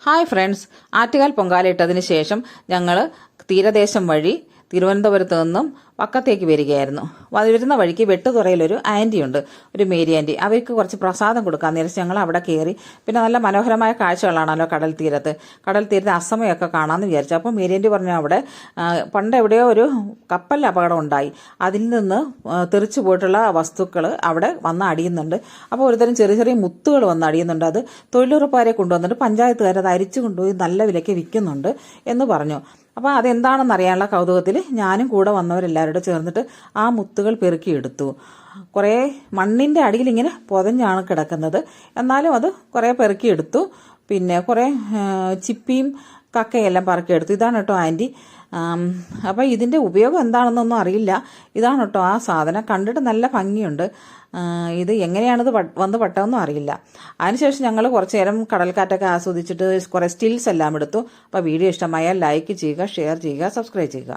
Hi friends, Attukal പൊങ്കാലയിട്ടതിന് ശേഷം ഞങ്ങൾ തീരദേശം വഴി തിരുവനന്തപുരത്ത് നിന്നും വക്കത്തേക്ക് വരികയായിരുന്നു. വരുന്ന വഴിക്ക് വെട്ടുതുറയിലൊരു ആൻറ്റിയുണ്ട്, ഒരു മേരി ആൻറ്റി. അവർക്ക് കുറച്ച് പ്രസാദം കൊടുക്കാൻ നേരിച്ച് ഞങ്ങൾ അവിടെ കയറി. പിന്നെ നല്ല മനോഹരമായ കാഴ്ചകളാണല്ലോ കടൽ തീരത്ത് അസമയമൊക്കെ കാണാമെന്ന് വിചാരിച്ചു. അപ്പോൾ മേരി ആൻറ്റി പറഞ്ഞു അവിടെ പണ്ട് എവിടെയോ ഒരു കപ്പലിൽ അപകടം ഉണ്ടായി, അതിൽ നിന്ന് തെറിച്ചു പോയിട്ടുള്ള വസ്തുക്കൾ അവിടെ വന്ന് അടിയുന്നുണ്ട്. അപ്പോൾ ഒരുതരം ചെറിയ ചെറിയ മുത്തുകൾ വന്ന് അടിയുന്നുണ്ട്. അത് തൊഴിലുറപ്പുകാരെ കൊണ്ടുവന്നിട്ട് പഞ്ചായത്തുകാർ അത് അരിച്ചു കൊണ്ടുപോയി നല്ല വിലയ്ക്ക് വിൽക്കുന്നുണ്ട് എന്ന് പറഞ്ഞു. അപ്പോൾ അതെന്താണെന്ന് അറിയാനുള്ള കൗതുകത്തിൽ ഞാനും കൂടെ വന്നവരെല്ലാവരോട് ചേർന്നിട്ട് ആ മുത്തുകൾ പെറുക്കിയെടുത്തു. കുറേ മണ്ണിൻ്റെ അടിയിൽ ഇങ്ങനെ പൊതഞ്ഞാണ് കിടക്കുന്നത്, എന്നാലും അത് കുറേ പെറുക്കിയെടുത്തു. പിന്നെ കുറേ ചിപ്പിയും കക്കയെല്ലാം പറക്കിയെടുത്തു. ഇതാണ് കേട്ടോ ആൻറ്റി. അപ്പോൾ ഇതിൻ്റെ ഉപയോഗം എന്താണെന്നൊന്നും അറിയില്ല. ഇതാണ് കേട്ടോ ആ സാധനം. കണ്ടിട്ട് നല്ല ഭംഗിയുണ്ട്. ഇത് എങ്ങനെയാണിത് വന്ന് പെട്ടതെന്നും അറിയില്ല. അതിനുശേഷം ഞങ്ങൾ കുറച്ച് നേരം കടൽക്കാറ്റൊക്കെ ആസ്വദിച്ചിട്ട് കുറേ സ്റ്റിൽസ് എല്ലാം എടുത്തു. അപ്പോൾ വീഡിയോ ഇഷ്ടമായാൽ ലൈക്ക് ചെയ്യുക, ഷെയർ ചെയ്യുക, സബ്സ്ക്രൈബ് ചെയ്യുക.